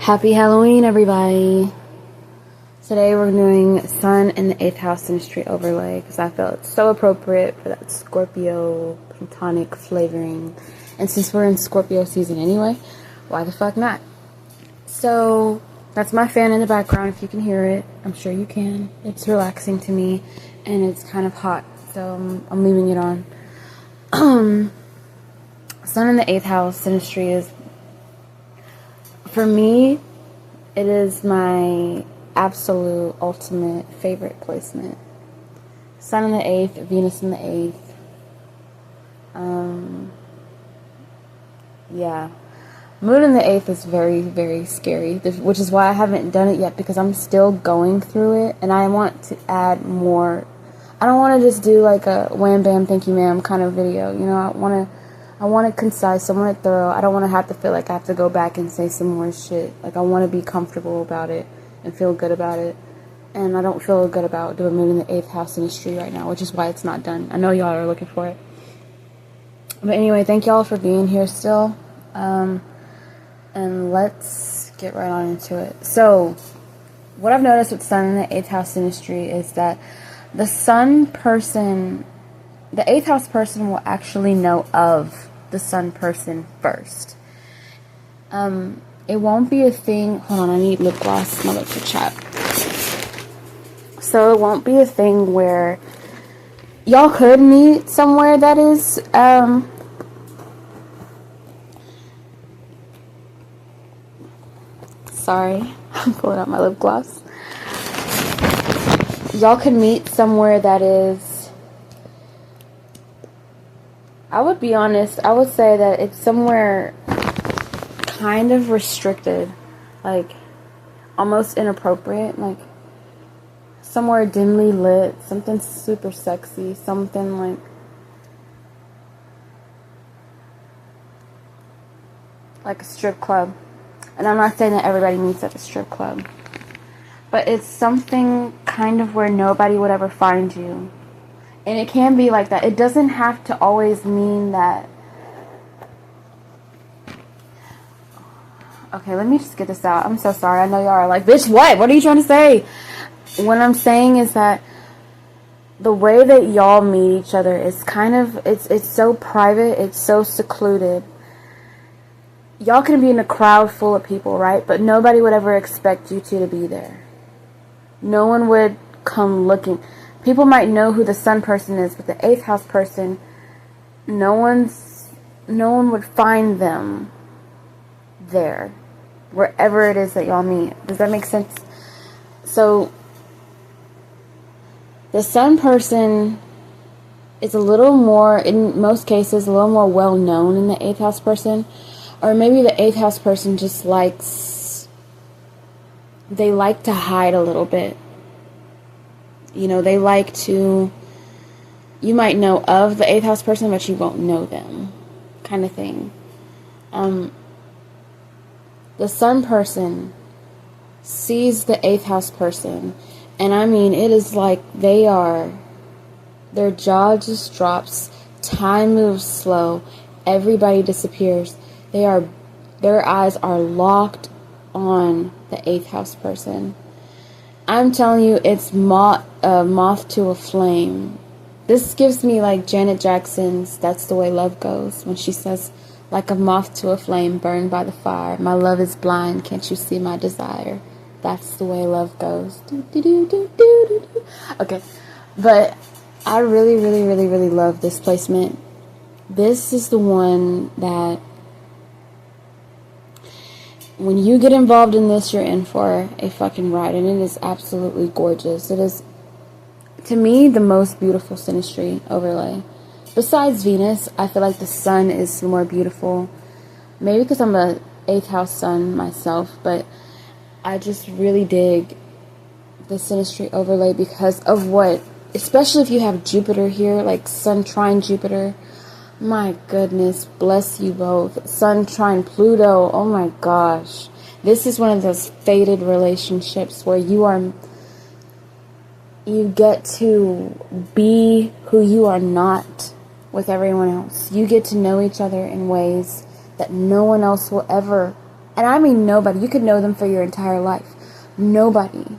Happy Halloween, everybody. Today we're doing Sun in the 8th House Synastry overlay because I felt it's so appropriate for that Scorpio Plutonic flavoring. And since we're in Scorpio season anyway, why the fuck not? So that's my fan in the background. If you can hear it, I'm sure you can. It's relaxing to me and it's kind of hot, so I'm leaving it on. Sun in the 8th House Synastry is, for me, it is my absolute ultimate favorite placement. Sun in the 8th, Venus in the 8th. Yeah. Moon in the 8th is very, very scary, which is why I haven't done it yet, because I'm still going through it, and I want to add more. I don't want to just do like a wham bam thank you ma'am kind of video, you know. I want it concise, I want it thorough. I don't want to have to feel like I have to go back and say some more shit. Like, I want to be comfortable about it and feel good about it. And I don't feel good about doing Moon in the 8th House Synastry right now, which is why it's not done. I know y'all are looking for it. But anyway, thank y'all for being here still. And let's get right on into it. So, what I've noticed with Sun in the 8th House Synastry is that the Sun person, the 8th House person will actually know of the Sun person first. It won't be a thing. Hold on, I need lip gloss. My lips are chapped. So it won't be a thing where y'all could meet somewhere that is sorry, I'm pulling out my lip gloss. Y'all could meet somewhere that is, I would be honest, I would say that it's somewhere kind of restricted, like almost inappropriate, like somewhere dimly lit, something super sexy, something like a strip club. And I'm not saying that everybody meets at the strip club, but it's something kind of where nobody would ever find you. And it can be like that. It doesn't have to always mean that. Okay, let me just get this out. I'm so sorry. I know y'all are like, bitch, what? What are you trying to say? What I'm saying is that the way that y'all meet each other is kind of, it's so private. It's so secluded. Y'all can be in a crowd full of people, right? But nobody would ever expect you two to be there. No one would come looking. People might know who the Sun person is, but the 8th House person, no one would find them there, wherever it is that y'all meet. Does that make sense? So the Sun person is a little more, in most cases, a little more well known than the 8th House person. Or maybe the 8th House person just they like to hide a little bit. You know, they like to, you might know of the 8th House person, but you won't know them, kind of thing. The Sun person sees the 8th House person, and I mean, it is like their jaw just drops, time moves slow, everybody disappears. Their eyes are locked on the 8th House person. I'm telling you, it's moth to a flame. This gives me like Janet Jackson's "That's the Way Love Goes" when she says, "Like a moth to a flame, burned by the fire. My love is blind, can't you see my desire? That's the way love goes." Okay, but I really, really, really, really love this placement. This is the one that, when you get involved in this, you're in for a fucking ride, and it is absolutely gorgeous. It is, to me, the most beautiful Synastry overlay. Besides Venus, I feel like the Sun is more beautiful. Maybe because I'm a 8th House Sun myself, but I just really dig the Synastry overlay because of what, especially if you have Jupiter here, like Sun trine Jupiter. My goodness, bless you both. Sun trine Pluto, oh my gosh. This is one of those fated relationships where you get to be who you are not with everyone else. You get to know each other in ways that no one else will ever And I mean nobody. You could know them for your entire life. Nobody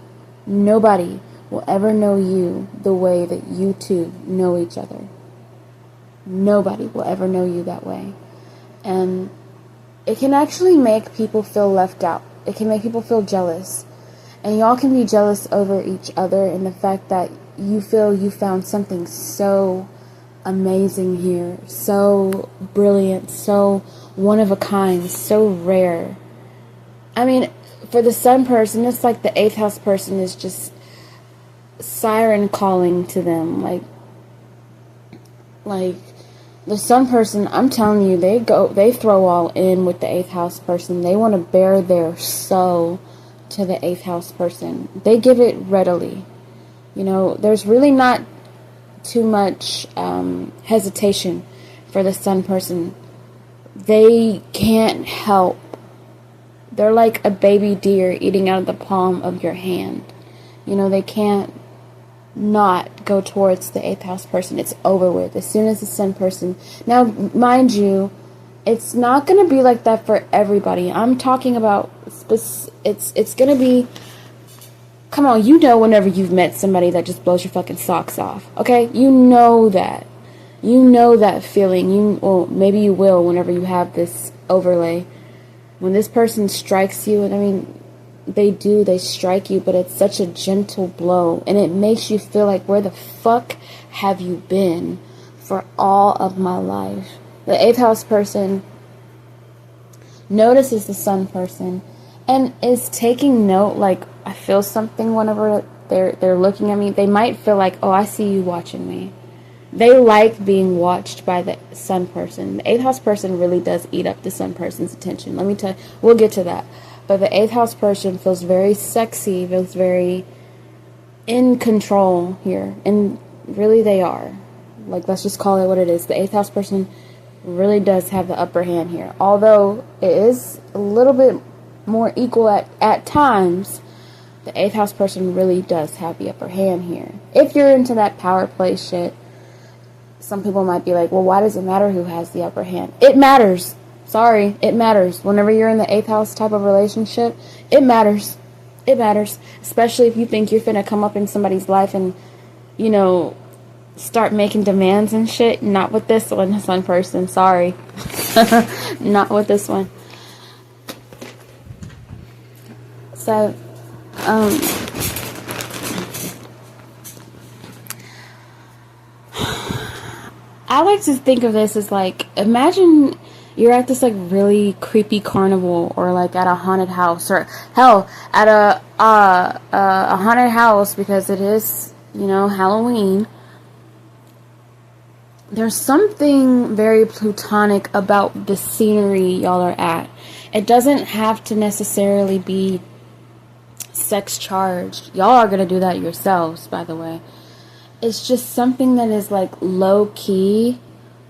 will ever know you the way that you two know each other. Nobody will ever know you that way. And it can actually make people feel left out. It can make people feel jealous. And y'all can be jealous over each other and the fact that you feel you found something so amazing here, so brilliant, so one of a kind, so rare. I mean, for the sun person, it's like the 8th house person is just siren calling to them. Like the sun person, I'm telling you, they throw all in with the 8th house person. They want to bare their soul to the 8th house person. They give it readily. You know, there's really not too much hesitation for the sun person. They can't help. They're like a baby deer eating out of the palm of your hand. You know, they can't not go towards the 8th house person. It's over with as soon as the sun person. Now, mind you, it's not going to be like that for everybody. I'm talking about it's going to be, come on, you know, whenever you've met somebody that just blows your fucking socks off, okay? You know that. You know that feeling. Well, maybe you will whenever you have this overlay. When this person strikes you, and I mean, they strike you, but it's such a gentle blow, and it makes you feel like, where the fuck have you been for all of my life? The 8th house person notices the sun person and is taking note, like, I feel something whenever they're looking at me. They might feel like, oh, I see you watching me. They like being watched by the sun person. The 8th house person really does eat up the sun person's attention. Let me tell you, we'll get to that. But the 8th house person feels very sexy, feels very in control here. And really they are. Like, let's just call it what it is. The 8th house person really does have the upper hand here. Although it is a little bit more equal at times, the 8th house person really does have the upper hand here. If you're into that power play shit, some people might be like, well, why does it matter who has the upper hand? It matters. Sorry, it matters. Whenever you're in the 8th house type of relationship, it matters. It matters. Especially if you think you're finna come up in somebody's life and, you know, start making demands and shit. Not with this one, sun person. Sorry. Not with this one. So, I like to think of this as like, imagine you're at this like really creepy carnival, or like at a haunted house, or hell, at a haunted house, because it is, you know, Halloween. There's something very plutonic about the scenery y'all are at. It doesn't have to necessarily be sex charged. Y'all are gonna do that yourselves, by the way. It's just something that is like low key.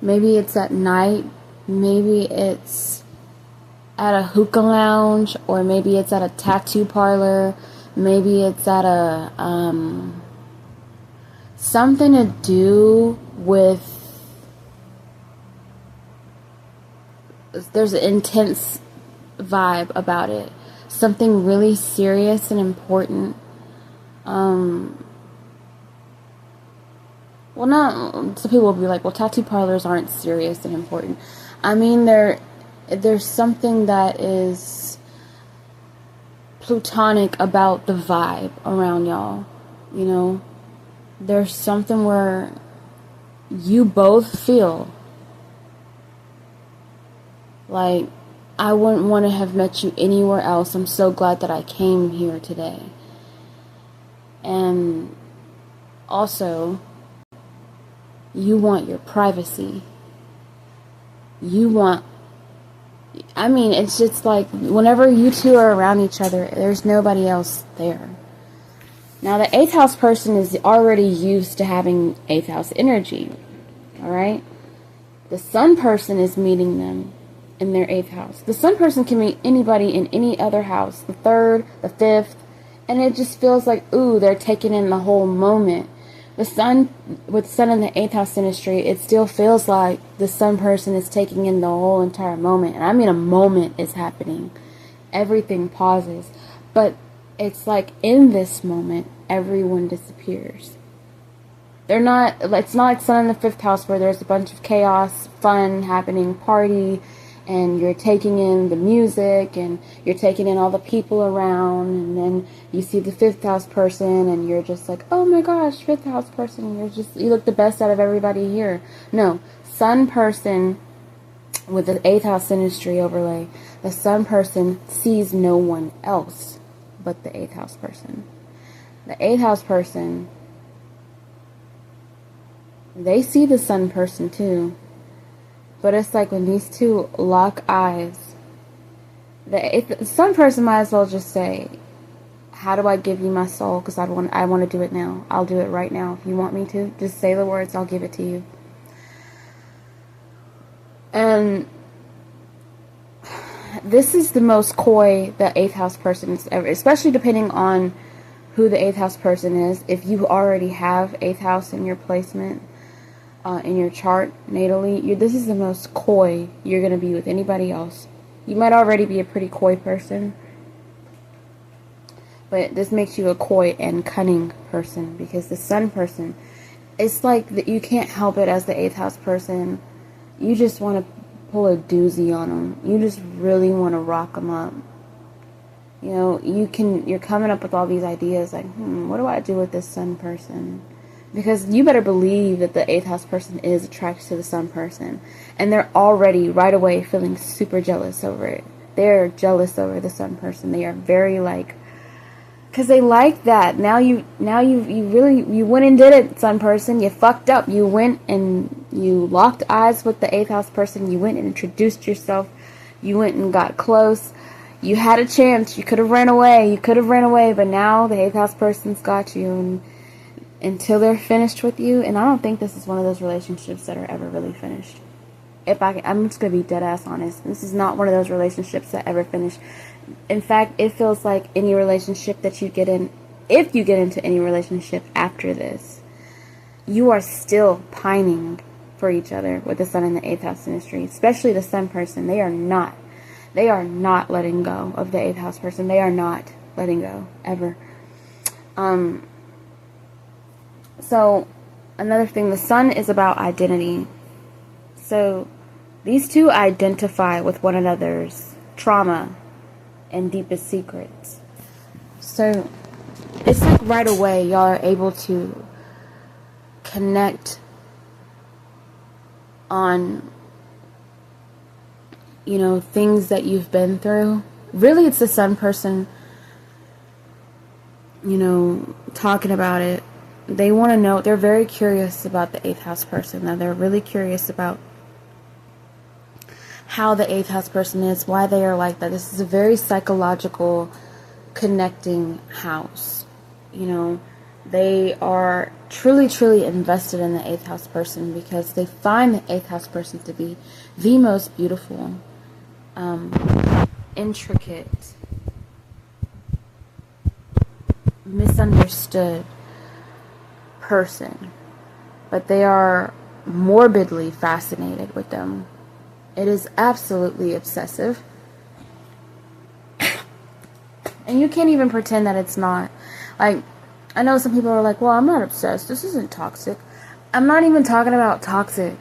Maybe it's at night. Maybe it's at a hookah lounge, or maybe it's at a tattoo parlor. Maybe it's at a something to do with, there's an intense vibe about it. Something really serious and important. Well, not, some people will be like, well, tattoo parlors aren't serious and important. I mean, there's something that is plutonic about the vibe around y'all, you know? There's something where you both feel like, I wouldn't want to have met you anywhere else. I'm so glad that I came here today. And also, you want your privacy. You want, I mean, it's just like, whenever you two are around each other, there's nobody else there. Now, the 8th house person is already used to having 8th house energy. Alright? The sun person is meeting them in their 8th house. The sun person can meet anybody in any other house. The 3rd, the 5th. And it just feels like, ooh, they're taking in the whole moment. The sun, with sun in the 8th house synastry, it still feels like the sun person is taking in the whole entire moment. And I mean, a moment is happening everything pauses. But it's like in this moment, everyone disappears. It's not like Sun in the 5th house where there's a bunch of chaos, fun happening, party, and you're taking in the music, and you're taking in all the people around, and then you see the 5th house person, and you're just like, oh my gosh, 5th house person, you look the best out of everybody here. No, Sun person with the 8th house synastry overlay, the Sun person sees no one else but the 8th house person. The 8th house person, they see the Sun person too. But it's like when these two lock eyes, the Sun person might as well just say, how do I give you my soul? Because I want to do it now. I'll do it right now. If you want me to, just say the words, I'll give it to you. And this is the most coy the 8th house person is ever, especially depending on who the 8th house person is. If you already have 8th house in your placement, in your chart natally, this is the most coy you're going to be with anybody else. You might already be a pretty coy person, but this makes you a coy and cunning person, because the Sun person, it's like that you can't help it as the 8th house person. You just want to pull a doozy on them. You just really want to rock them up. You know, you're coming up with all these ideas like, what do I do with this Sun person? Because you better believe that the 8th house person is attracted to the Sun person. And they're already, right away, feeling super jealous over it. They're jealous over the Sun person. They are very because they like that. Now you went and did it, Sun person. You fucked up. You went and you locked eyes with the 8th house person. You went and introduced yourself. You went and got close. You had a chance. You could have ran away. But now the 8th house person's got you. And until they're finished with you, and I don't think this is one of those relationships that are ever really finished. I'm just going to be dead ass honest. This is not one of those relationships that ever finish. In fact, it feels like any relationship that you get in, if you get into any relationship after this, you are still pining for each other with the Sun in the 8th house synastry, especially the Sun person. They are not letting go of the 8th house person. They are not letting go, ever. So, another thing, the Sun is about identity. So, these two identify with one another's trauma and deepest secrets. So, it's like right away y'all are able to connect on, things that you've been through. Really, it's the Sun person, talking about it. They want to know, they're very curious about the 8th house person. Now, they're really curious about how the 8th house person is, why they are like that. This is a very psychological connecting house. They are truly, truly invested in the 8th house person because they find the 8th house person to be the most beautiful, intricate, misunderstood person, but they are morbidly fascinated with them. It is absolutely obsessive, and you can't even pretend that it's not. Like, I know some people are like, well, I'm not obsessed, this isn't toxic. I'm not even talking about toxic.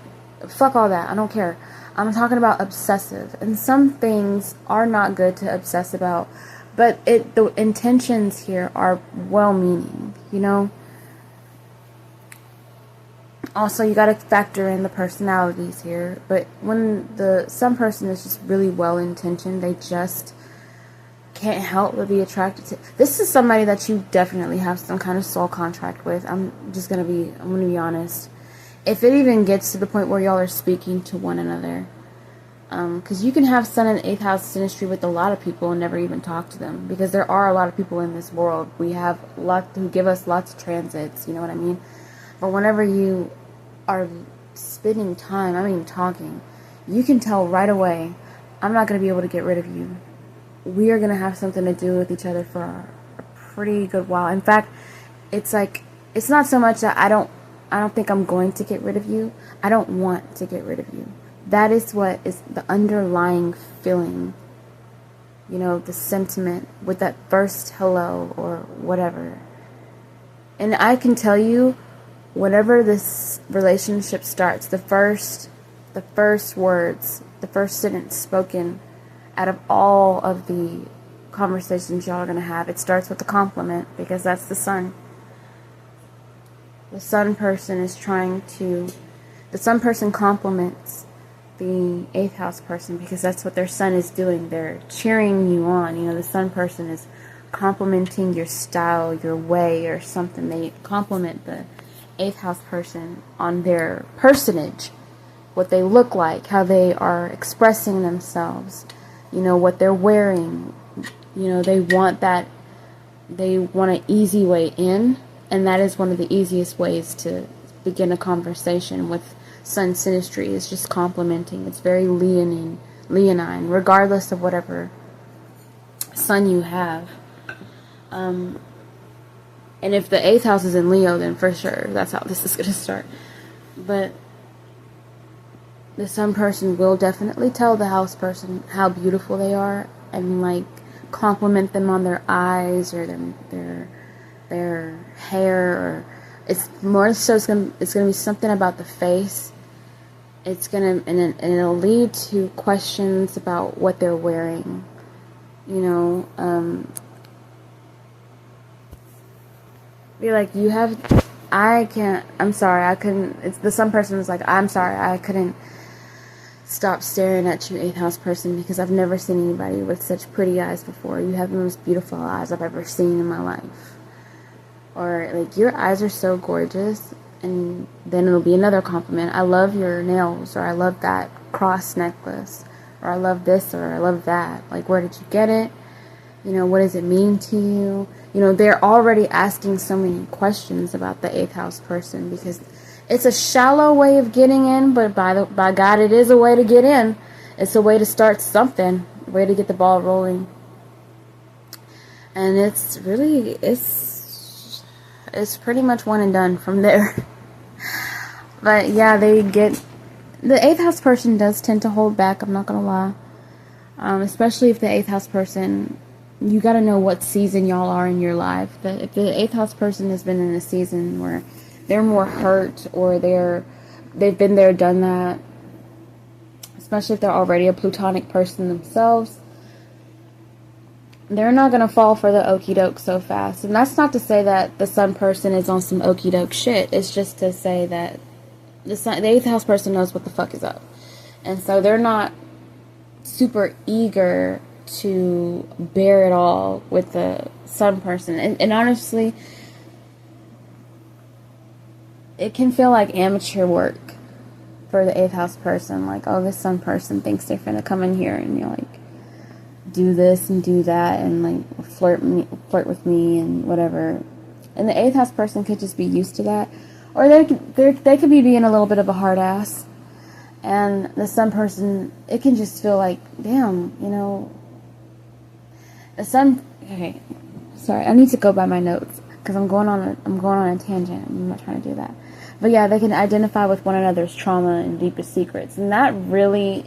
Fuck all that, I don't care. I'm talking about obsessive, and some things are not good to obsess about, but the intentions here are well-meaning, Also, you gotta factor in the personalities here. But when the Sun person is just really well-intentioned, they just can't help but be attracted to. This is somebody that you definitely have some kind of soul contract with. I'm gonna be honest. If it even gets to the point where y'all are speaking to one another, because you can have Sun in 8th house synastry with a lot of people and never even talk to them, because there are a lot of people in this world. We have lots who give us lots of transits. You know what I mean? But whenever you are spending time, talking, you can tell right away, I'm not going to be able to get rid of you. We are going to have something to do with each other for a pretty good while. In fact, it's like, it's not so much that I don't think I'm going to get rid of you. I don't want to get rid of you. That is what is the underlying feeling you know, the sentiment with that first hello or whatever. And I can tell you, whenever this relationship starts, the first words, the first sentence spoken out of all of the conversations y'all are going to have, it starts with a compliment, because that's the sun. The sun person compliments the 8th house person, because that's what their sun is doing. They're cheering you on. You know, the sun person is complimenting your style, your way, or something. They compliment the 8th house person on their personage, what they look like, how they are expressing themselves, you know, what they're wearing. You know, they want an easy way in, and that is one of the easiest ways to begin a conversation with sun synastry, is just complimenting. It's very leonine, regardless of whatever sun you have. And if the 8th house is in Leo, then for sure that's how this is going to start. But the sun person will definitely tell the house person how beautiful they are, and like compliment them on their eyes or their hair, or it's more so it's gonna be something about the face. It's gonna and it'll lead to questions about what they're wearing. You know, be like, I'm sorry, I couldn't. It's the sun person was like, I'm sorry, I couldn't stop staring at you, 8th house person, because I've never seen anybody with such pretty eyes before. You have the most beautiful eyes I've ever seen in my life. Or like, your eyes are so gorgeous. And then it'll be another compliment. I love your nails, or I love that cross necklace, or I love this, or I love that. Like, where did you get it? You know, what does it mean to you? You know, they're already asking so many questions about the 8th house person, because it's a shallow way of getting in, but by God, it is a way to get in. It's a way to start something, a way to get the ball rolling. And it's pretty much one and done from there. But yeah, the 8th house person does tend to hold back, I'm not gonna lie. Especially if the 8th house person, you gotta know what season y'all are in your life. If the 8th house person has been in a season where they're more hurt, or they've been there, done that, especially if they're already a plutonic person themselves, they're not going to fall for the okie doke so fast. And that's not to say that the sun person is on some okie doke shit. It's just to say that the 8th house person knows what the fuck is up. And so they're not super eager to bear it all with the sun person. And honestly, it can feel like amateur work for the 8th house person. Like, oh, this sun person thinks they're finna come in here and, you know, like, do this and do that and like flirt with me and whatever. And the 8th house person could just be used to that, or they could be being a little bit of a hard ass. And the sun person, it can just feel like, damn, you know, the sun. Okay, sorry, I need to go by my notes because I'm going on a tangent. I'm not trying to do that. But yeah, they can identify with one another's trauma and deepest secrets, and that really.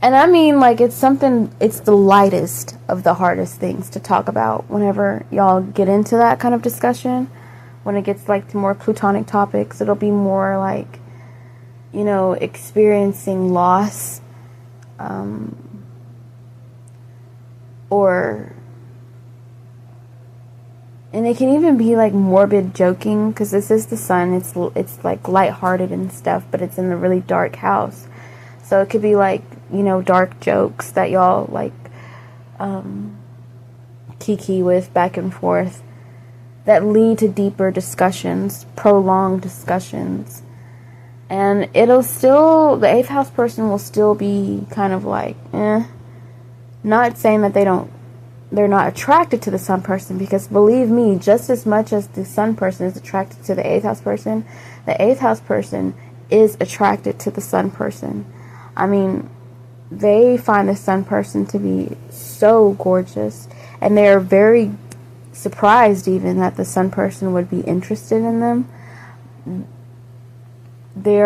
And I mean, like, it's the lightest of the hardest things to talk about whenever y'all get into that kind of discussion. When it gets, like, to more plutonic topics, it'll be more, like, you know, experiencing loss, and it can even be, like, morbid joking, because this is the sun, it's, like, lighthearted and stuff, but it's in a really dark house. So it could be, like, you know, dark jokes that y'all, like, kiki with back and forth that lead to deeper discussions, prolonged discussions. And the 8th house person will still be kind of like, not saying that they're not attracted to the sun person, because believe me, just as much as the sun person is attracted to the 8th house person, the 8th house person is attracted to the sun person. I mean, they find the sun person to be so gorgeous, and they are very surprised even that the sun person would be interested in them. They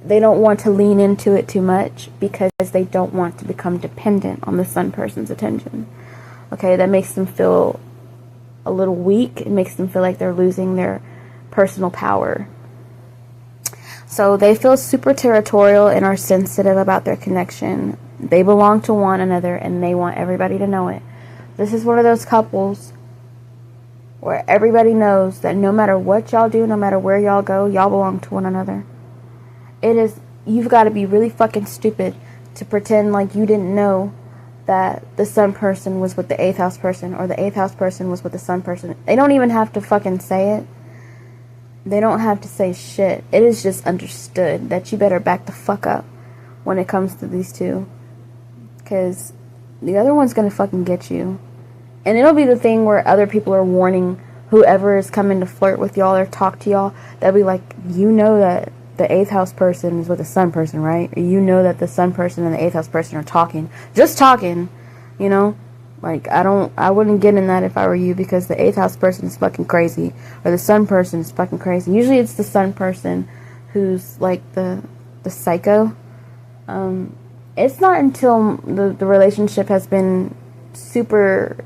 they don't want to lean into it too much because they don't want to become dependent on the sun person's attention. Okay, that makes them feel a little weak. It makes them feel like they're losing their personal power. So they feel super territorial and are sensitive about their connection. They belong to one another and they want everybody to know it. This is one of those couples where everybody knows that no matter what y'all do, no matter where y'all go, y'all belong to one another. You've got to be really fucking stupid to pretend like you didn't know that the sun person was with the 8th house person, or the 8th house person was with the sun person. They don't even have to fucking say it. They don't have to say shit. It is just understood that you better back the fuck up when it comes to these two. Because the other one's gonna fucking get you. And it'll be the thing where other people are warning whoever is coming to flirt with y'all or talk to y'all. They'll be like, you know that the 8th house person is with the sun person, right? Or you know that the sun person and the 8th house person are talking. Just talking, you know? Like, I wouldn't get in that if I were you, because the 8th house person is fucking crazy. Or the sun person is fucking crazy. Usually it's the sun person who's like the psycho. It's not until the relationship has been super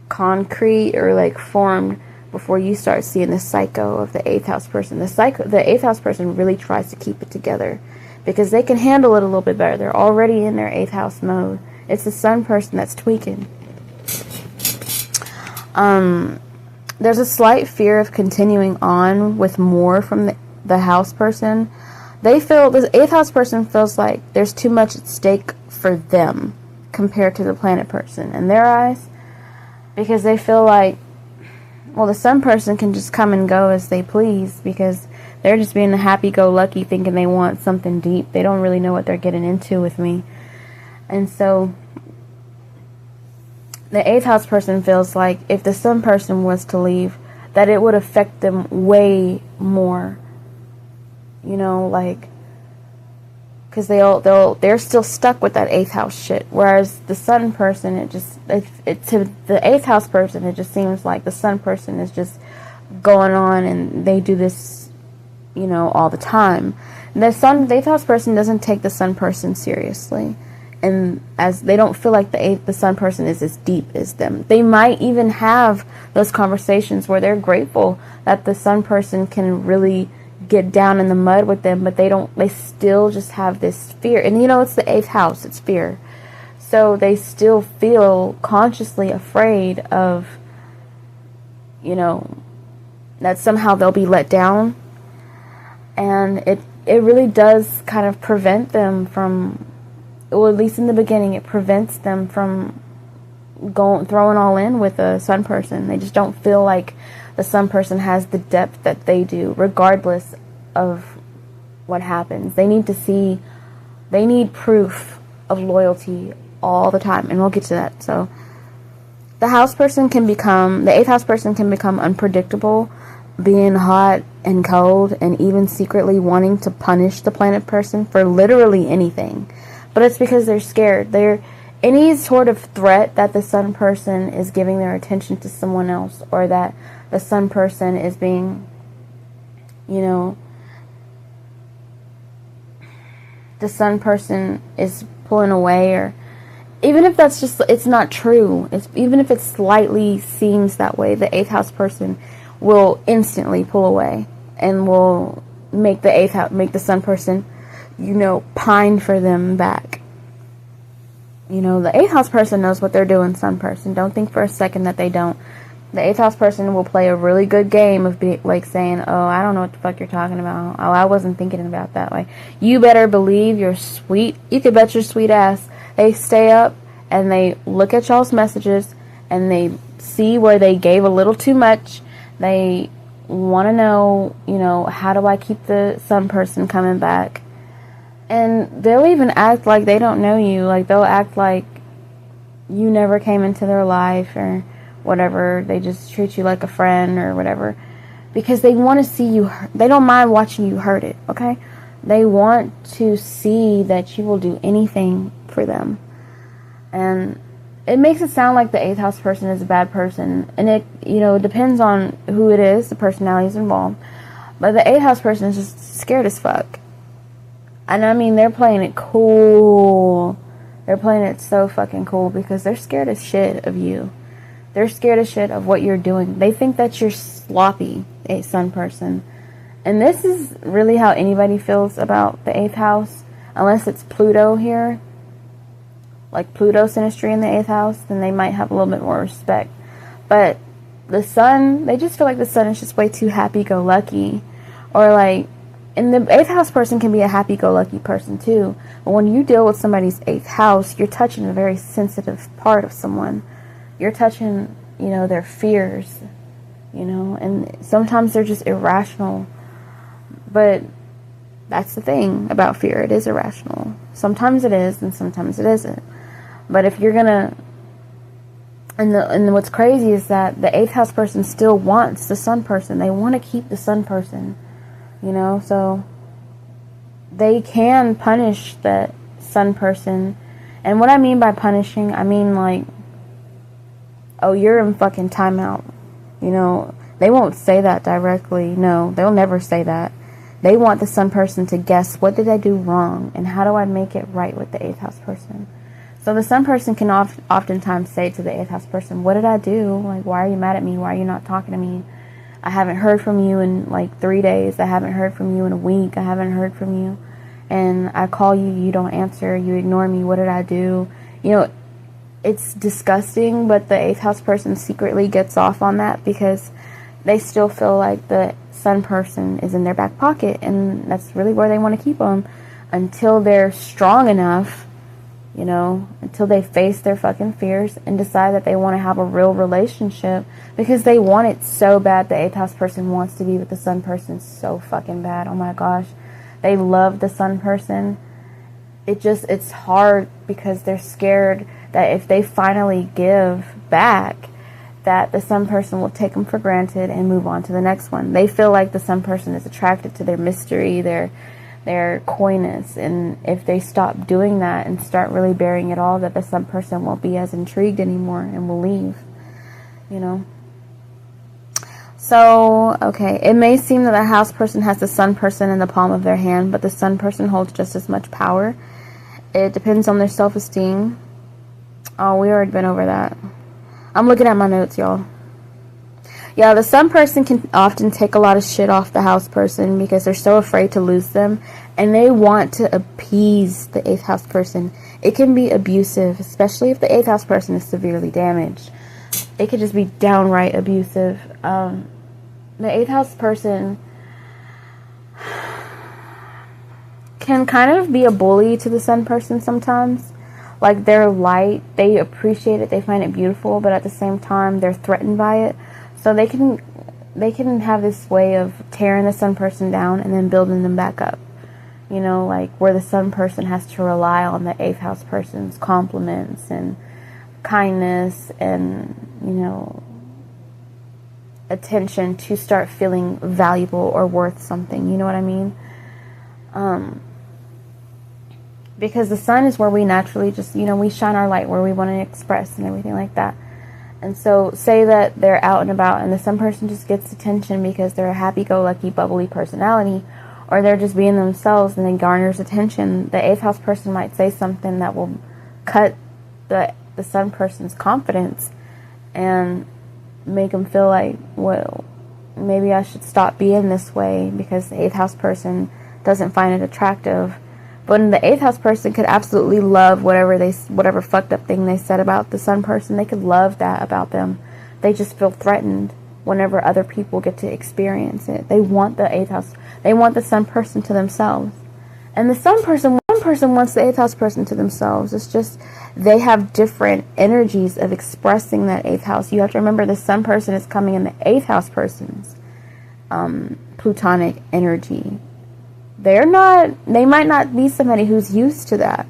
concrete or like formed before you start seeing the psycho of the 8th house person. The 8th house person really tries to keep it together because they can handle it a little bit better. They're already in their 8th house mode. It's the sun person that's tweaking. There's a slight fear of continuing on with more from the house person. The 8th house person feels like there's too much at stake for them compared to the planet person in their eyes, because they feel like, well, the sun person can just come and go as they please because they're just being happy-go-lucky, thinking they want something deep. They don't really know what they're getting into with me. And so the 8th house person feels like if the sun person was to leave, that it would affect them way more. You know, like, because they're still stuck with that 8th house shit. Whereas the sun person, to the 8th house person, it just seems like the sun person is just going on and they do this, you know, all the time. The 8th house person doesn't take the sun person seriously. And as they don't feel like the sun person is as deep as them. They might even have those conversations where they're grateful that the sun person can really get down in the mud with them, but they still just have this fear. And you know, it's the 8th house, it's fear. So they still feel consciously afraid of, you know, that somehow they'll be let down. And it really does kind of prevent them from, well, at least in the beginning, it prevents them from throwing all in with a sun person. They just don't feel like the sun person has the depth that they do, regardless of what happens. They need proof of loyalty all the time, and we'll get to that. So the 8th house person can become unpredictable, being hot and cold, and even secretly wanting to punish the planet person for literally anything. But it's because they're scared. Any sort of threat that the sun person is giving their attention to someone else, or that the sun person is being, you know, the sun person is pulling away, or even if that's just, it's not true, even if it slightly seems that way, the 8th house person will instantly pull away and will make the sun person, you know, pine for them back. You know, the 8th house person knows what they're doing, sun person. Don't think for a second that they don't. The 8th house person will play a really good game of saying, oh, I don't know what the fuck you're talking about. Oh, I wasn't thinking about that way. You better believe you could bet your sweet ass. They stay up and they look at y'all's messages and they see where they gave a little too much. They want to know, you know, how do I keep the sun person coming back? And they'll even act like they don't know you. Like, they'll act like you never came into their life or whatever. They just treat you like a friend or whatever. Because they want to see you. They don't mind watching you hurt it, okay? They want to see that you will do anything for them. And it makes it sound like the 8th house person is a bad person. And it, you know, depends on who it is, the personalities involved. But the 8th house person is just scared as fuck. And I mean, they're playing it cool. They're playing it so fucking cool because they're scared as shit of you. They're scared as shit of what you're doing. They think that you're sloppy, a sun person. And this is really how anybody feels about the 8th house. Unless it's Pluto here. Like Pluto Synastry in the 8th house. Then they might have a little bit more respect. But the sun, they just feel like the sun is just way too happy-go-lucky. Or like, and the 8th house person can be a happy-go-lucky person too. But when you deal with somebody's 8th house, you're touching a very sensitive part of someone. You're touching, you know, their fears, you know, and sometimes they're just irrational. But that's the thing about fear. It is irrational. Sometimes it is, and sometimes it isn't. But if you're gonna, and what's crazy is that the 8th house person still wants the sun person. They want to keep the sun person, you know, so they can punish the sun person. And what I mean by punishing, I mean like, oh, you're in fucking timeout. You know, they won't say that directly. No, they'll never say that. They want the sun person to guess, what did I do wrong? And how do I make it right with the 8th house person? So the sun person can oftentimes say to the 8th house person, what did I do? Like, why are you mad at me? Why are you not talking to me? I haven't heard from you in like 3 days. I haven't heard from you in a week. I haven't heard from you. And I call you, you don't answer. You ignore me. What did I do? You know, it's disgusting, but the 8th house person secretly gets off on that because they still feel like the sun person is in their back pocket, and that's really where they want to keep them until they're strong enough, you know, until they face their fucking fears and decide that they want to have a real relationship because they want it so bad. The 8th house person wants to be with the sun person so fucking bad. Oh my gosh. They love the sun person. It's hard because they're scared that if they finally give back, that the sun person will take them for granted and move on to the next one. They feel like the sun person is attracted to their mystery, their coyness, and if they stop doing that and start really bearing it all, that the sun person won't be as intrigued anymore and will leave, you know. So, okay, it may seem that the house person has the sun person in the palm of their hand, but the sun person holds just as much power. It depends on their self-esteem. Oh, we already been over that. I'm looking at my notes, y'all. Yeah, the sun person can often take a lot of shit off the house person because they're so afraid to lose them, and they want to appease the 8th house person. It can be abusive, especially if the 8th house person is severely damaged. It could just be downright abusive. The 8th house person can kind of be a bully to the sun person sometimes. Like, they're light, they appreciate it, they find it beautiful, but at the same time, they're threatened by it. So they can have this way of tearing the sun person down and then building them back up. You know, like, where the sun person has to rely on the 8th house person's compliments and kindness and, you know, attention to start feeling valuable or worth something. You know what I mean? Because the sun is where we naturally just, you know, we shine our light, where we want to express and everything like that. And so say that they're out and about and the sun person just gets attention because they're a happy-go-lucky, bubbly personality, or they're just being themselves and it garners attention. The 8th house person might say something that will cut the sun person's confidence and make them feel like, well, maybe I should stop being this way because the 8th house person doesn't find it attractive. But the 8th house person could absolutely love whatever fucked up thing they said about the sun person. They could love that about them. They just feel threatened whenever other people get to experience it. They want the 8th house. They want the sun person to themselves. And the sun person, one person wants the 8th house person to themselves. It's just they have different energies of expressing that 8th house. You have to remember the sun person is coming in the 8th house person's plutonic energy. They might not be somebody who's used to that.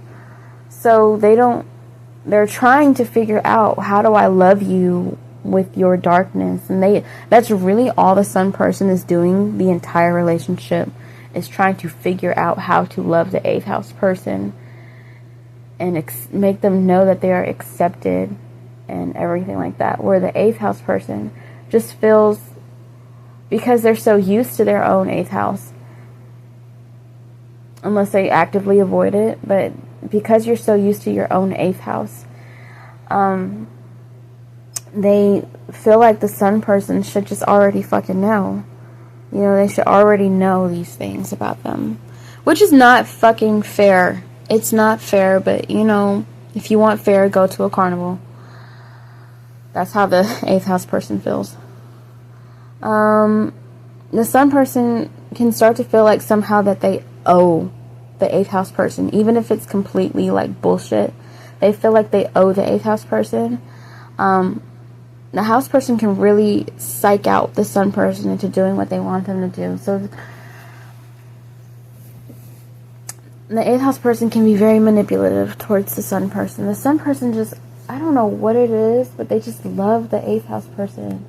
So they're trying to figure out, how do I love you with your darkness? And that's really all the sun person is doing the entire relationship, is trying to figure out how to love the 8th house person and make them know that they are accepted and everything like that. Where the 8th house person just feels, because they're so used to their own 8th house, unless they actively avoid it. But because you're so used to your own 8th house, they feel like the sun person should just already fucking know. You know, they should already know these things about them. Which is not fucking fair. It's not fair, but, you know, if you want fair, go to a carnival. That's how the 8th house person feels. The sun person can start to feel like somehow that they owe the 8th house person. Even if it's completely, like, bullshit. They feel like they owe the 8th house person. The house person can really psych out the sun person into doing what they want them to do. So the 8th house person can be very manipulative towards the sun person. The sun person just, I don't know what it is, but they just love the 8th house person.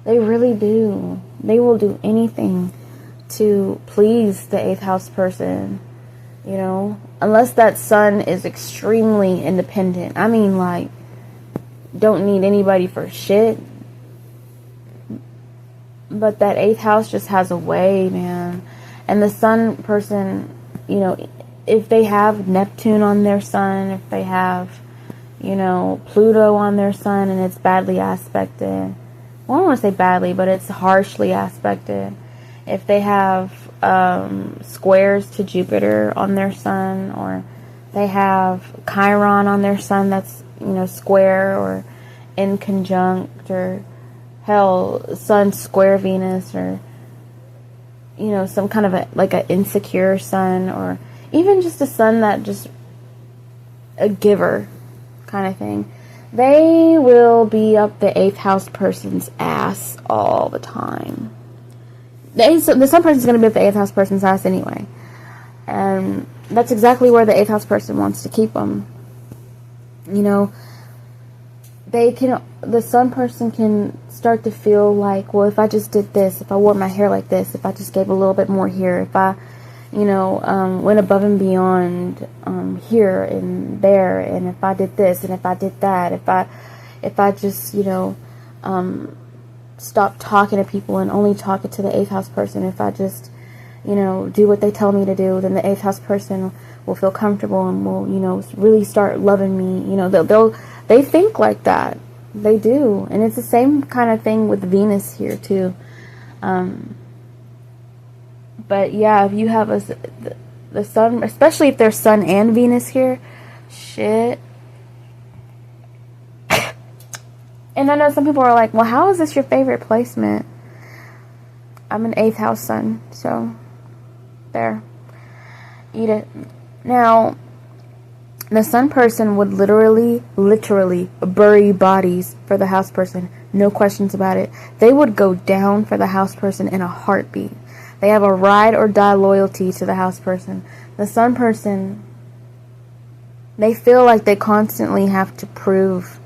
They really do. They will do anything to please the 8th house person, you know, unless that sun is extremely independent. I mean, like, don't need anybody for shit. But that 8th house just has a way, man. And the sun person, you know, if they have Neptune on their sun, if they have, you know, Pluto on their sun and it's badly aspected. Well, I don't want to say badly, but it's harshly aspected. If they have squares to Jupiter on their sun, or they have Chiron on their sun that's, you know, square or in conjunct, or hell, sun square Venus, or, you know, some kind of like an insecure sun, or even just a sun that just a giver kind of thing. They will be up the 8th house person's ass all the time. The sun person is going to be up the 8th house person's ass anyway. And that's exactly where the 8th house person wants to keep them. You know, the sun person can start to feel like, well, if I just did this, if I wore my hair like this, if I just gave a little bit more here, if I, you know, went above and beyond here and there, and if I did this, and if I did that, if I just, you know, stop talking to people and only talking to the 8th house person, if I just, you know, do what they tell me to do, then the 8th house person will feel comfortable and will, you know, really start loving me. You know, they think like that. They do. And it's the same kind of thing with Venus here too. But yeah, if you have the sun, especially if there's sun and Venus here, shit. And I know some people are like, well, how is this your favorite placement? I'm an 8th house sun, so there. Eat it. Now, the sun person would literally bury bodies for the house person. No questions about it. They would go down for the house person in a heartbeat. They have a ride or die loyalty to the house person. The sun person, they feel like they constantly have to prove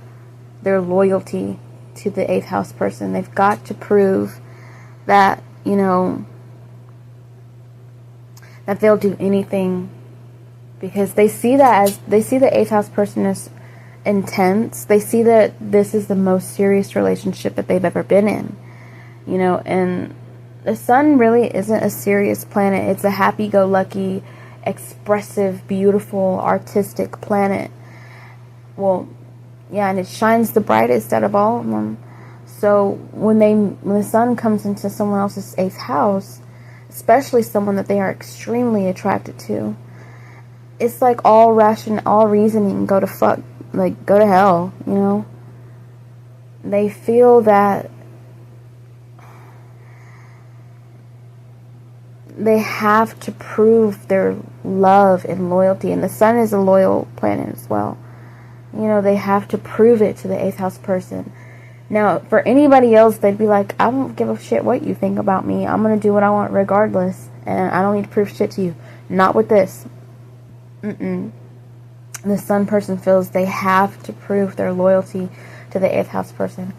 their loyalty to the 8th house person. They've got to prove that, you know, that they'll do anything, because they see the 8th house person as intense. They see that this is the most serious relationship that they've ever been in, you know. And the sun really isn't a serious planet. It's a happy-go-lucky, expressive, beautiful, artistic planet. Well, yeah, and it shines the brightest out of all of them. So when the sun comes into someone else's 8th house, especially someone that they are extremely attracted to, it's like all reasoning go to hell, you know. They feel that they have to prove their love and loyalty, and the sun is a loyal planet as well. You know, they have to prove it to the 8th house person. Now, for anybody else, they'd be like, I don't give a shit what you think about me. I'm going to do what I want regardless, and I don't need to prove shit to you. Not with this. The sun person feels they have to prove their loyalty to the 8th house person.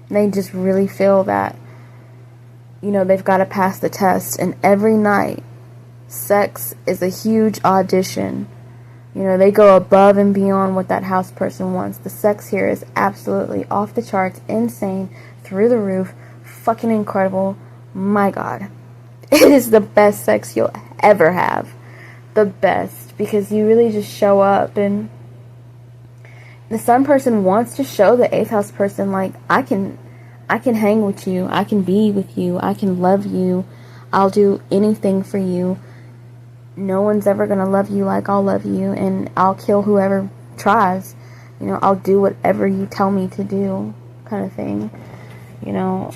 They just really feel that, you know, they've got to pass the test. And every night, sex is a huge audition. You know, they go above and beyond what that house person wants. The sex here is absolutely off the charts, insane, through the roof, fucking incredible, my God, it is the best sex you'll ever have. The best, because you really just show up, and the sun person wants to show the 8th house person, like, I can hang with you, I can be with you, I can love you, I'll do anything for you. No one's ever gonna love you like I'll love you, and I'll kill whoever tries. You know, I'll do whatever you tell me to do, kind of thing. You know,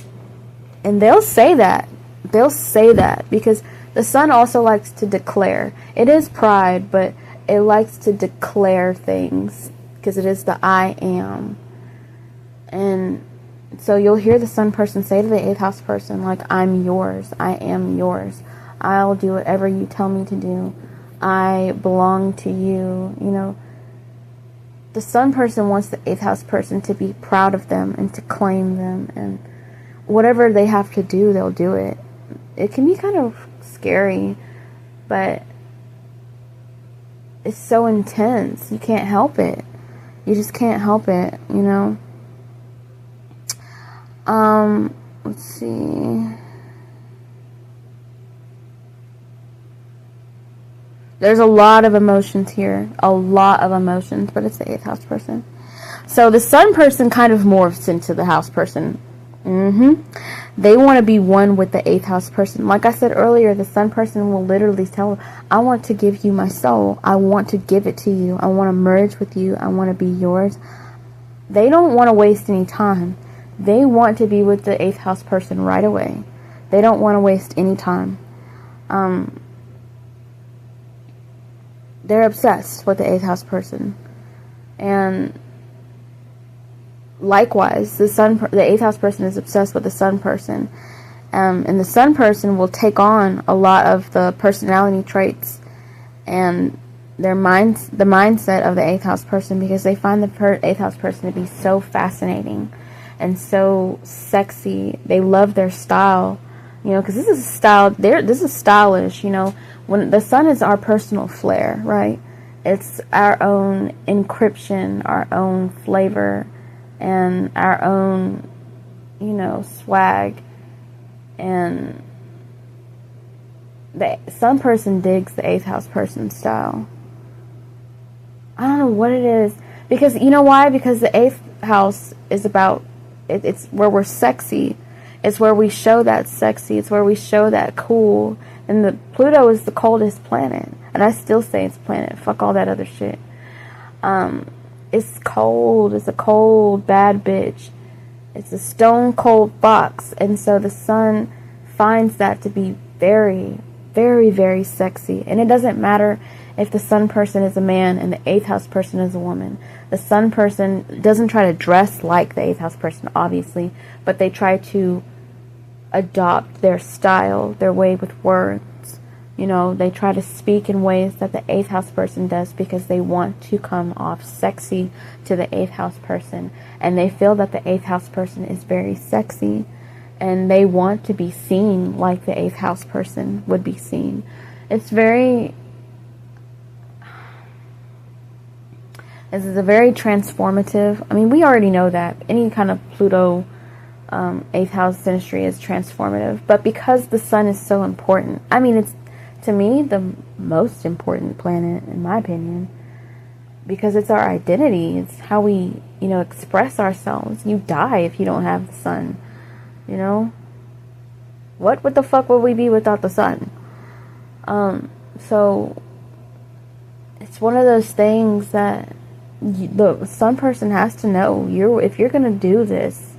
and they'll say that. They'll say that because the sun also likes to declare. It is pride, but it likes to declare things because it is the I am. And so you'll hear the sun person say to the 8th house person, like, I'm yours. I am yours. I'll do whatever you tell me to do. I belong to you. You know, the sun person wants the 8th house person to be proud of them and to claim them, and whatever they have to do, they'll do it. It can be kind of scary, but it's so intense. You can't help it. You just can't help it, you know. Let's see. There's a lot of emotions here. A lot of emotions, but it's the 8th house person. So the sun person kind of morphs into the house person. They want to be one with the 8th house person. Like I said earlier, the sun person will literally tell them, I want to give you my soul. I want to give it to you. I want to merge with you. I want to be yours. They don't want to waste any time. They want to be with the 8th house person right away. They don't want to waste any time. They're obsessed with the 8th house person. And likewise, the 8th house person is obsessed with the sun person. And the sun person will take on a lot of the personality traits and the mindset of the 8th house person, because they find the 8th house person to be so fascinating and so sexy. They love their style, you know, because this is style. This is stylish, you know. When the sun is our personal flair, right? It's our own encryption, our own flavor, and our own, you know, swag. And the sun person digs the 8th house person's style. I don't know what it is, because you know why? Because the 8th house is about it's where we're sexy. It's where we show that sexy. It's where we show that cool. And the Pluto is the coldest planet, and I still say it's planet. Fuck all that other shit. It's cold. It's a cold, bad bitch. It's a stone cold fox. And so the sun finds that to be very, very, very sexy. And it doesn't matter if the sun person is a man and the 8th house person is a woman. The sun person doesn't try to dress like the 8th house person, obviously, but they try to adopt their style, their way with words. You know, they try to speak in ways that the 8th house person does because they want to come off sexy to the 8th house person. And they feel that the 8th house person is very sexy. And they want to be seen like the 8th house person would be seen. This is a very transformative. I mean, we already know that. Any kind of Pluto 8th house synastry is transformative, but because the sun is so important, I mean, it's, to me, the most important planet, in my opinion, because it's our identity. It's how we, you know, express ourselves. You die if you don't have the sun, you know? What the fuck would we be without the sun? So it's one of those things that the sun person has to know. If you're gonna do this,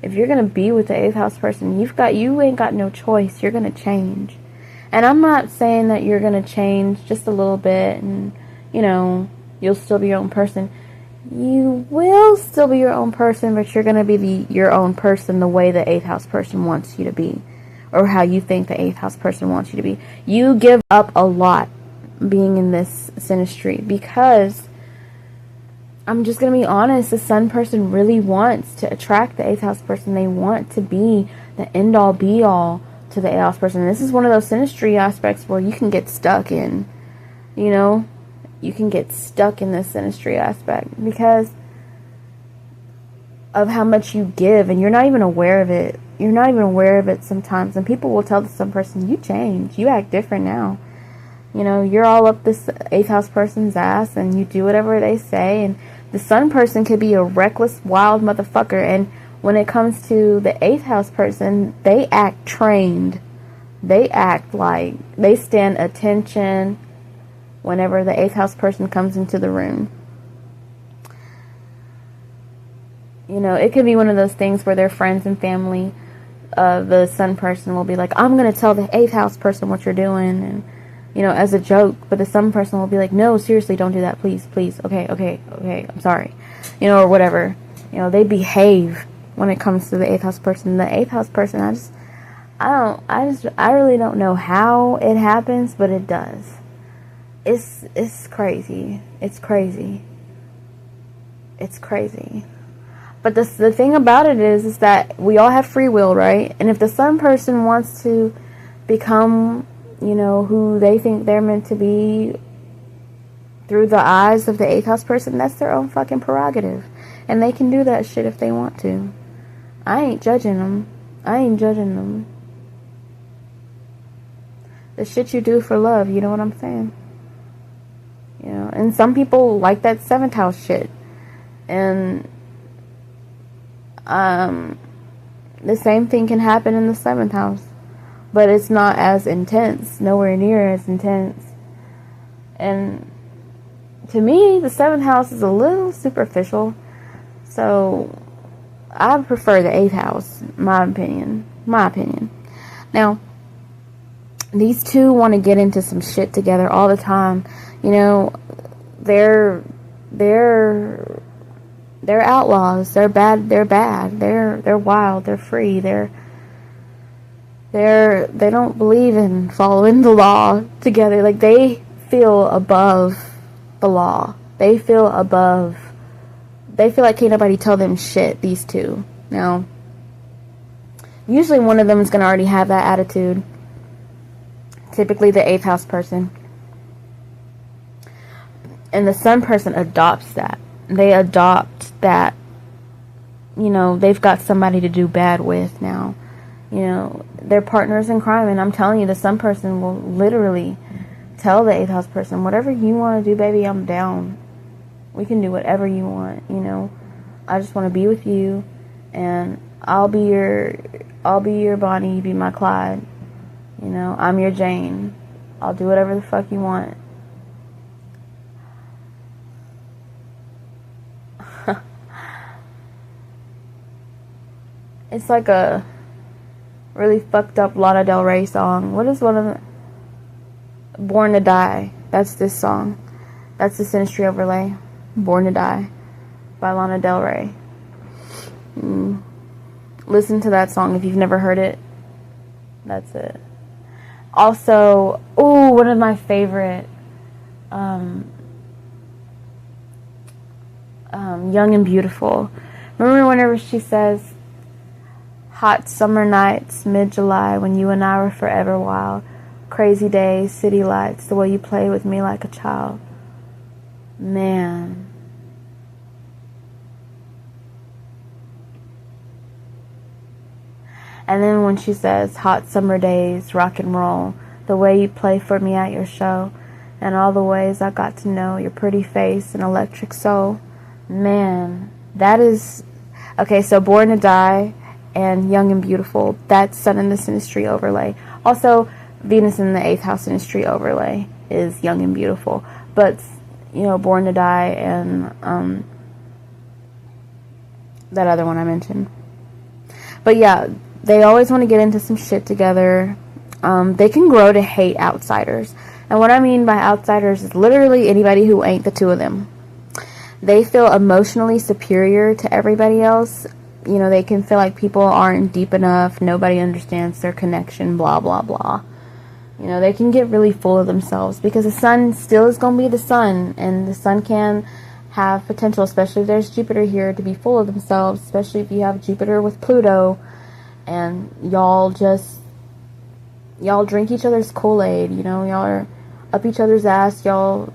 if you're going to be with the 8th house person, you ain't got no choice. You're going to change. And I'm not saying that you're going to change just a little bit and, you know, you'll still be your own person. You will still be your own person, but you're going to be your own person the way the 8th house person wants you to be, or how you think the 8th house person wants you to be. You give up a lot being in this synastry, because I'm just going to be honest, the sun person really wants to attract the 8th house person. They want to be the end-all, be-all to the 8th house person. And this is one of those synastry aspects where you can get stuck in, you know, you can get stuck in this synastry aspect, because of how much you give, and you're not even aware of it. You're not even aware of it sometimes, and people will tell the sun person, you change, you act different now. You know, you're all up this 8th house person's ass, and you do whatever they say, and the sun person could be a reckless, wild motherfucker, and when it comes to the 8th house person, they act trained. They act like they stand attention whenever the 8th house person comes into the room. You know, it could be one of those things where their friends and family, the sun person will be like, I'm going to tell the 8th house person what you're doing, and, you know, as a joke, but the sun person will be like, no, seriously, don't do that, please, okay, I'm sorry, you know, or whatever. You know, they behave when it comes to the 8th house person. The 8th house person, I really don't know how it happens, but it does. It's crazy. It's crazy. But the thing about it is that we all have free will, right? And if the sun person wants to become, you know, who they think they're meant to be through the eyes of the 8th house person, that's their own fucking prerogative. And they can do that shit if they want to. I ain't judging them. The shit you do for love, you know what I'm saying? You know, and some people like that 7th house shit. And the same thing can happen in the 7th house, but it's not as intense, nowhere near as intense. And to me, the 7th house is a little superficial, so I prefer the 8th house, my opinion. Now, these two want to get into some shit together all the time. You know, they're outlaws. They're bad. They're wild. They're free. They don't believe in following the law together. Like, they feel above the law. They feel like can't nobody tell them shit, these two. Now, usually one of them is going to already have that attitude. Typically the 8th house person. And the sun person adopts that. They adopt that, you know, they've got somebody to do bad with now. You know, they're partners in crime, and I'm telling you, the sun person will literally tell the 8th house person, whatever you want to do, baby, I'm down. We can do whatever you want, you know. I just want to be with you, and I'll be your Bonnie, you be my Clyde. You know, I'm your Jane. I'll do whatever the fuck you want. It's like a really fucked up Lana Del Rey song. What is one of them? Born to Die. That's this song. That's the Synastry overlay. Born to Die by Lana Del Rey. Listen to that song if you've never heard it. That's it. Also, one of my favorite Young and Beautiful. Remember whenever she says, hot summer nights, mid-July, when you and I were forever wild. Crazy days, city lights, the way you play with me like a child. Man. And then when she says, hot summer days, rock and roll, the way you play for me at your show, and all the ways I got to know your pretty face and electric soul. Man, that is... Okay, so Born to Die and Young and Beautiful, that's Sun in the Synastry overlay. Also, Venus in the 8th house Synastry overlay is Young and Beautiful. But, you know, Born to Die and that other one I mentioned. But yeah, they always want to get into some shit together. They can grow to hate outsiders. And what I mean by outsiders is literally anybody who ain't the two of them. They feel emotionally superior to everybody else. You know, they can feel like people aren't deep enough, nobody understands their connection, blah, blah, blah. You know, they can get really full of themselves because the sun still is going to be the sun, and the sun can have potential, especially if there's Jupiter here, to be full of themselves, especially if you have Jupiter with Pluto, and y'all drink each other's Kool-Aid, you know, y'all are up each other's ass, y'all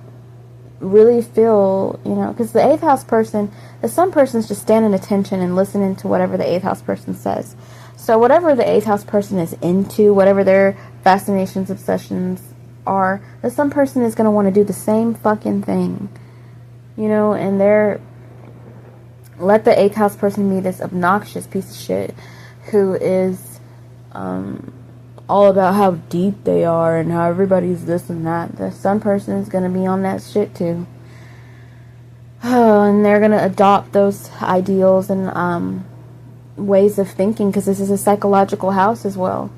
really feel, because the 8th house person, the sun person is just standing attention and listening to whatever the 8th house person says. So whatever the 8th house person is into, whatever their fascinations, obsessions are, the sun person is going to want to do the same fucking thing. And let the 8th house person be this obnoxious piece of shit who is all about how deep they are and how everybody's this and that. The sun person is going to be on that shit too. And they're going to adopt those ideals and ways of thinking, because this is a psychological house as well.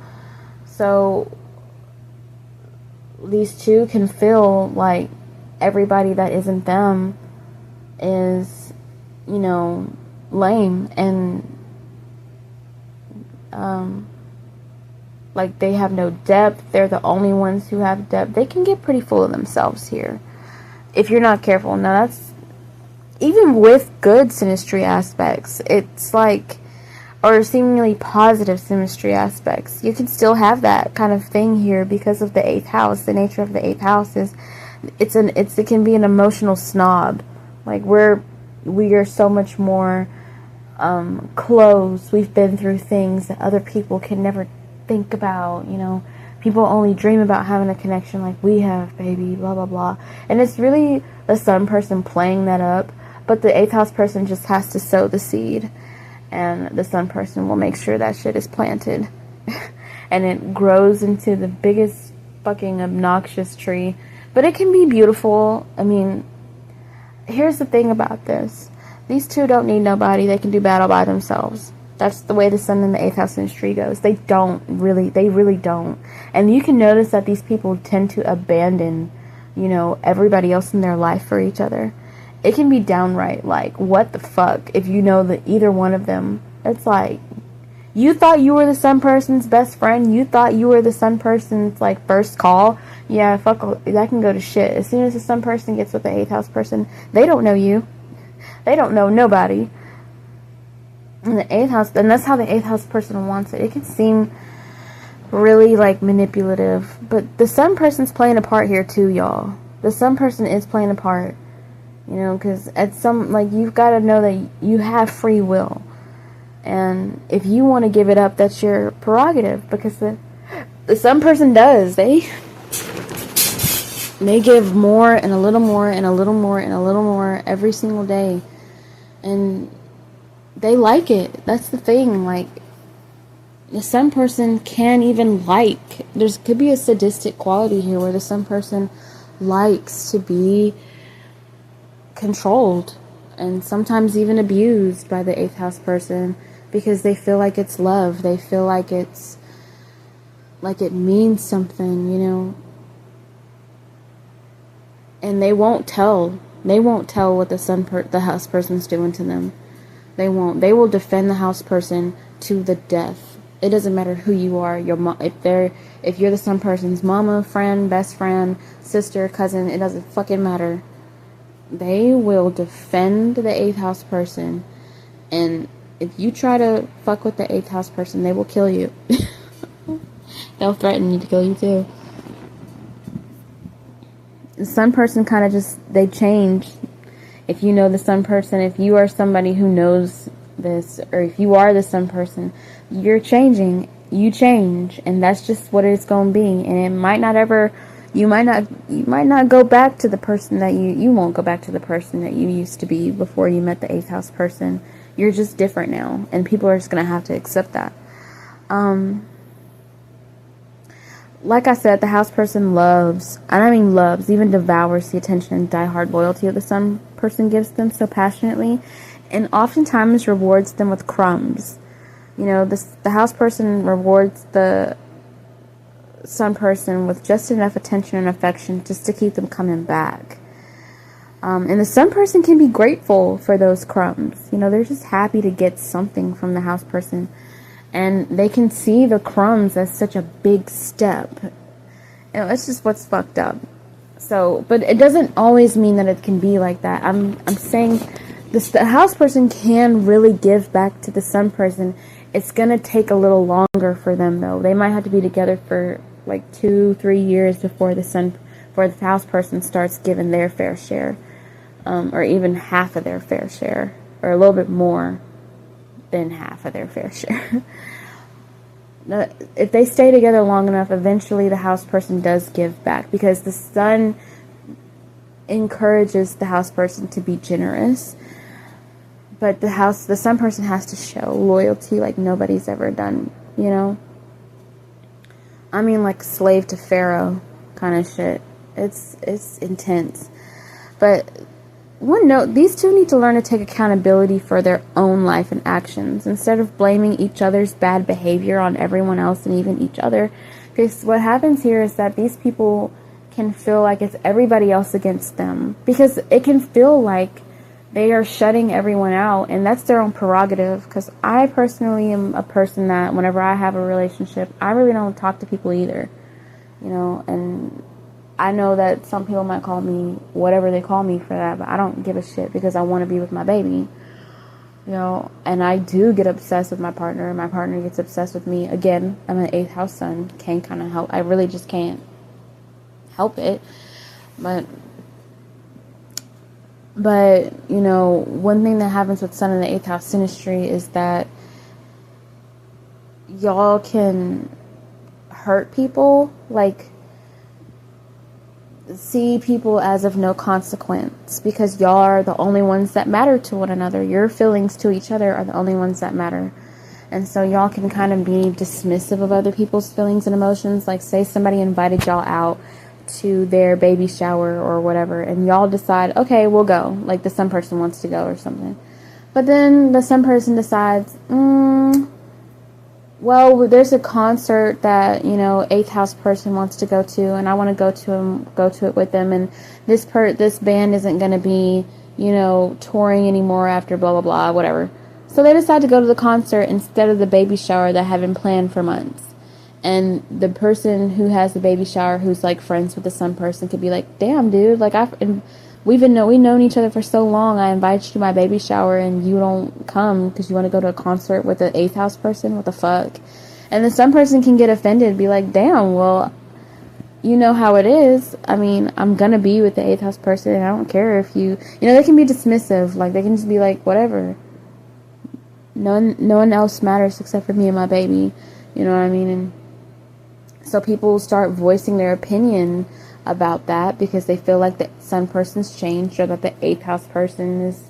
So these two can feel like everybody that isn't them is, lame and like they have no depth. They're the only ones who have depth. They can get pretty full of themselves here if you're not careful. Now that's even with good synastry aspects. It's like, or seemingly positive synastry aspects, you can still have that kind of thing here because of the 8th house. The nature of the 8th house is it can be an emotional snob. Like we are so much more close. We've been through things that other people can never think about. People only dream about having a connection like we have, baby, blah blah blah. And it's really the sun person playing that up, but the 8th house person just has to sow the seed, and the sun person will make sure that shit is planted and it grows into the biggest fucking obnoxious tree. But it can be beautiful. I mean, here's the thing about this. These two don't need nobody. They can do battle by themselves. That's the way the sun in the 8th house synastry goes. They really don't. And you can notice that these people tend to abandon, everybody else in their life for each other. It can be downright like, what the fuck, if you know that either one of them, it's like, you thought you were the sun person's best friend, you thought you were the sun person's, like, first call, yeah, fuck, that can go to shit. As soon as the sun person gets with the 8th house person, they don't know you. They don't know nobody. And the 8th house, and that's how the 8th house person wants it. It can seem really, like, manipulative, but the sun person's playing a part here, too, y'all. The sun person is playing a part. Because at some, like, you've got to know that you have free will. And if you want to give it up, that's your prerogative. Because the sun person does. They give more and a little more and a little more and a little more every single day. And they like it. That's the thing. Like, the sun person can even could be a sadistic quality here where the sun person likes to be controlled and sometimes even abused by the 8th house person, because they feel like it's love. They feel like it's like it means something, and they won't tell what the house person's doing to them. They won't. They will defend the house person to the death. It doesn't matter who you are. If you're the sun person's mama, friend, best friend, sister, cousin, it doesn't fucking matter. They will defend the 8th house person, and if you try to fuck with the 8th house person, they will kill you. They'll threaten you to kill you too. The sun person kind of they change. If you know the sun person, if you are somebody who knows this, or if you are the sun person, you're changing. You change, and that's just what it's going to be. And it might not ever... You might not go back to the person that you won't go back to the person that you used to be before you met the 8th house person. You're just different now, and people are just going to have to accept that. Like I said, the house person loves, even devours the attention and diehard loyalty of the sun person gives them so passionately, and oftentimes rewards them with crumbs. The house person rewards the sun person with just enough attention and affection just to keep them coming back. And the sun person can be grateful for those crumbs. They're just happy to get something from the house person. And they can see the crumbs as such a big step. It's just what's fucked up. So, but it doesn't always mean that it can be like that. I'm saying the house person can really give back to the sun person. It's going to take a little longer for them, though. They might have to be together for like 2-3 years before before the house person starts giving their fair share, or even half of their fair share, or a little bit more than half of their fair share. If they stay together long enough, eventually the house person does give back, because the sun encourages the house person to be generous, but the sun person has to show loyalty like nobody's ever done, you know? I mean, like slave to Pharaoh kind of shit. It's intense. But one note, these two need to learn to take accountability for their own life and actions instead of blaming each other's bad behavior on everyone else and even each other. Because what happens here is that these people can feel like it's everybody else against them, because it can feel like they are shutting everyone out, and that's their own prerogative. Because I personally am a person that whenever I have a relationship, I really don't talk to people either, you know. And I know that some people might call me whatever they call me for that, but I don't give a shit, because I want to be with my baby, you know. And I do get obsessed with my partner, and my partner gets obsessed with me. Again, I'm an 8th house sun, can't kind of help, I really just can't help it. But, you know, one thing that happens with Sun in the 8th house synastry is that y'all can hurt people, like see people as of no consequence, because y'all are the only ones that matter to one another. Your feelings to each other are the only ones that matter. And so y'all can kind of be dismissive of other people's feelings and emotions. Like, say somebody invited y'all out to their baby shower or whatever, and y'all decide, okay, we'll go, like the sun person wants to go or something, but then the sun person decides, well, there's a concert that, you know, 8th house person wants to go to, and I want to go to it with them, and this band isn't going to be, you know, touring anymore after blah blah blah, whatever. So they decide to go to the concert instead of the baby shower that had been planned for months. And the person who has the baby shower, who's like friends with the sun person, could be like, damn, dude, like we've known each other for so long. I invited you to my baby shower and you don't come because you want to go to a concert with the 8th house person. What the fuck? And the sun person can get offended, be like, damn, well, you know how it is. I mean, I'm gonna be with the 8th house person, and I don't care if you know, they can be dismissive. Like, they can just be like, whatever. No one else matters except for me and my baby. You know what I mean? And so people start voicing their opinion about that because they feel like the sun person's changed, or that the 8th house person is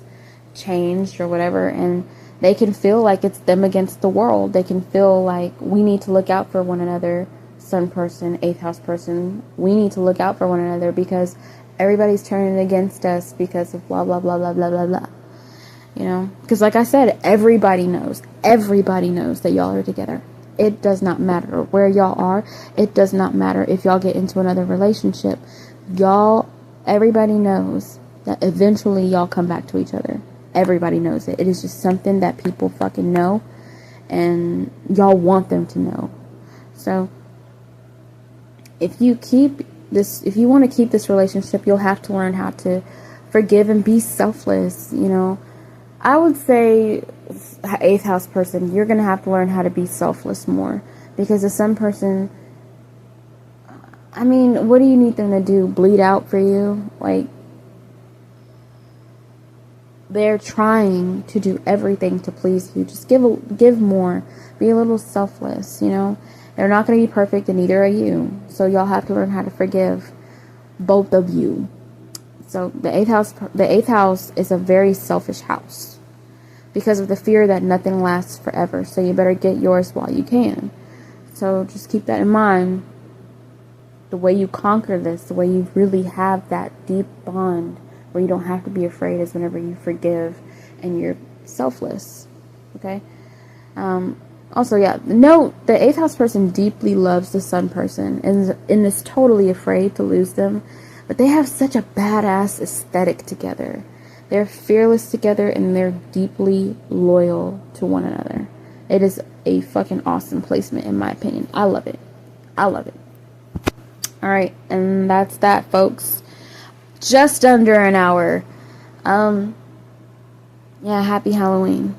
changed or whatever, and they can feel like it's them against the world. They can feel like we need to look out for one another, sun person, 8th house person. We need to look out for one another because everybody's turning against us because of blah, blah, blah, blah, blah, blah, blah. You know? Because like I said, everybody knows that y'all are together. It does not matter where y'all are. It does not matter if y'all get into another relationship. Everybody knows that eventually y'all come back to each other. Everybody knows it. It is just something that people fucking know, and y'all want them to know. So if you want to keep this relationship, you'll have to learn how to forgive and be selfless, you know. I would say 8th house person, you're going to have to learn how to be selfless more, because the sun person, I mean, what do you need them to do? Bleed out for you? Like, they're trying to do everything to please you. Just give more. Be a little selfless, you know. They're not going to be perfect, and neither are you. So y'all have to learn how to forgive, both of you. So the 8th house is a very selfish house because of the fear that nothing lasts forever. So you better get yours while you can. So just keep that in mind. The way you conquer this, the way you really have that deep bond where you don't have to be afraid, is whenever you forgive and you're selfless. Okay? Also, yeah, note, the 8th house person deeply loves the sun person and is totally afraid to lose them. But they have such a badass aesthetic together. They're fearless together, and they're deeply loyal to one another. It is a fucking awesome placement, in my opinion. I love it. Alright, and that's that, folks. Just under an hour. Yeah, happy Halloween.